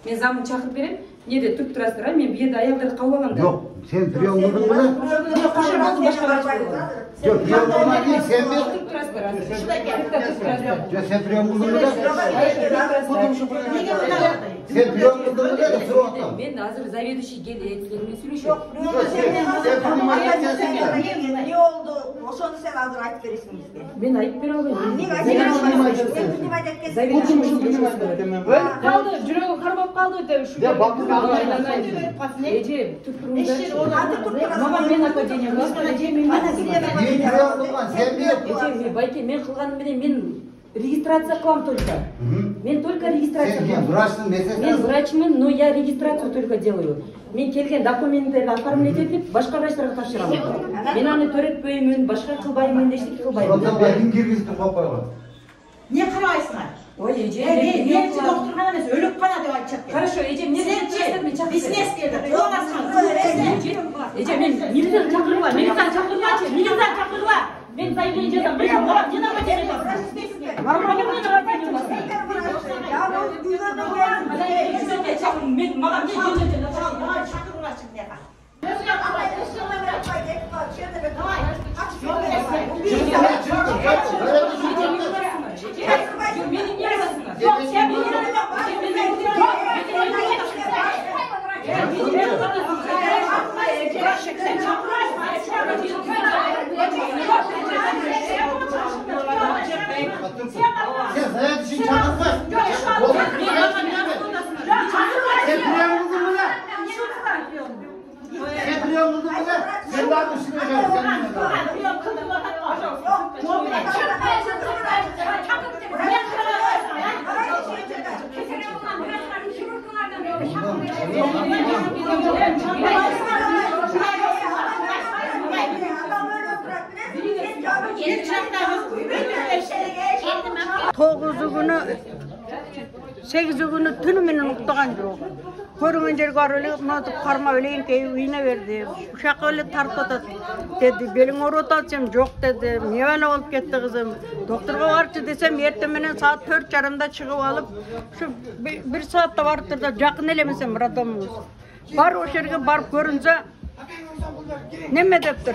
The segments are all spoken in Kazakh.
Мен замын чакырып берем. Неде туруп турасыздар, мен бу жерде аялдарды кабыл алам да. Yok, sen priyon kıldın mı lan? Кошер болсун башка врач болот. Yok, priyon kılma değil, sen mi? Туруп турасыздар азыр. Туруп турасыздар. Yok, sen priyon kıldın mı lan? Sen priyon kıldın mı lan? Sıra orta. Мен азыр заведующий келетилермен сүйлөшөм. Yok, sen priyon gelsin ya. Ne oldu? Ошону сен азыр айтып бересиң бизге. Мен айтып бере албайм. Эмнеге айтып бересиң? Заведующий калды, жүрөгү кармап калды деп ушу. Ya bakın Эже, туруп туруңдар. Мага мен академия, эже мен Niye priyon kılma, sen mi yaptın? Эже, байке, мен кылганым менен мен регистрация кылам только. Мен только регистрация Sen кылам. kim? Врачтın Мен mesajı. врачмын, но я регистрацию только делаю. Мен келген документтерди оформлять этип, башка врачтарга тапшырам. Мен аны төрөтпөймүн, башка кылбаймын, эчтеке кылбайм. Orada bir kim girgizdi kopayla. Ne karayısınlar? Ой, эже, Hepsi doktorxana емес, ölüp qana деп айтышат. Хорошо, эже, мне Biz ne istedik? Эже, мен милиция чакыргыла, милиция чакыргылачы, милиция чакыргыла. Мен заявление жазам, башка барам, не надо тебе. Нормально мен мага Sen hayat için çakırma. Sen priyon kıldın mı lan? Sen priyon kıldın mı lan? Sen daha üstüne gel. Toğuzu günü, 8 günü tünü menen uktağan yok. Көрінген жерге арылы, ұнатып қарма өлейін кей үйіне берді. Ушақ өлі тартатат деді, белің оротат сем жоқ деді. Невана болып кетті қызым. Докторға баршы десем, ертеменен саат 4:30-да шығып алып, şu 1 saatта барып тұрда жақын елемесем роддомымыз. Бар о жерге барып көрінсе, неме деп тұр.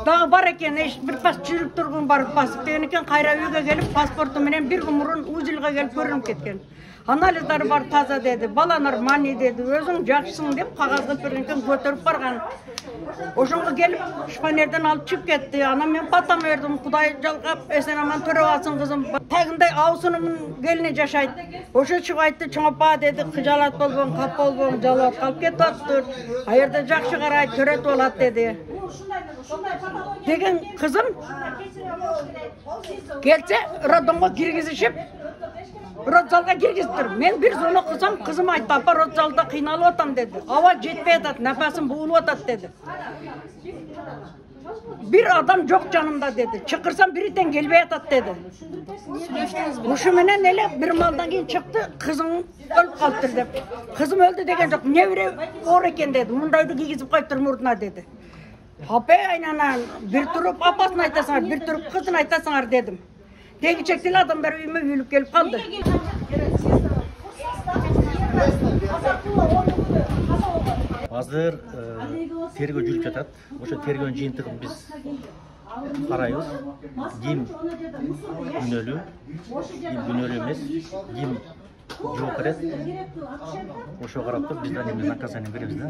Дағы бар екен, бір пас жүріп тұрғын барып басып деген екен, қайра үйге келіп, паспортыменен бір ғұмырын узилға келіп көрініп кеткен. Анализдары бар таза деді, бала нормальный деді, өзің жақсың деп қағазға берген көтеріп барған. Ошонға келіп, шпанерден алып шығып кетті. Ана мен патам бердім, Құдай жалғап, есен аман түріп алсын қызым. Тәгіндай аусынымын келіне жашайды. Ошо шығып айтты, чоңапа деді, қыжалат болбон, қап болбон, жалат қалып кетіп attыр. Айырда жақшы қарайды, төрет болады деді. Деген қызым келсе, роддомға кіргізішіп, родзалға кіргіздір. Мен бір зоны қысам, қызым айтты, апа родзалда қиналып отам деді. Ауа жетпей атады, нәпәсім буылып атады деді. Bir adam жоқ жанымда деді. Шықырсам бір итен келбей атады деді. Ушыменен еле бір малдан кейін шықты, қызың өліп қалыптыр деп. Қызым өлді деген жоқ, не біреу ор екен деді. Мұндайды кигізіп қойыптыр мұртына деді. Апа айнанан, бір тұрып апасын айтасыңар, бір тұрып қызын айтасыңар дедім. Тегі чектен адамдар үйіме үйіліп келіп қалды. Азыр тергөө жүрүп жатат. Ошо тергөөнүн жыйынтыгын биз карайбыз. Ким күнөөлүү, ким күнөөлүү эмес, ким жооп берет. Ошо карап туруп биз наказание беребиз да.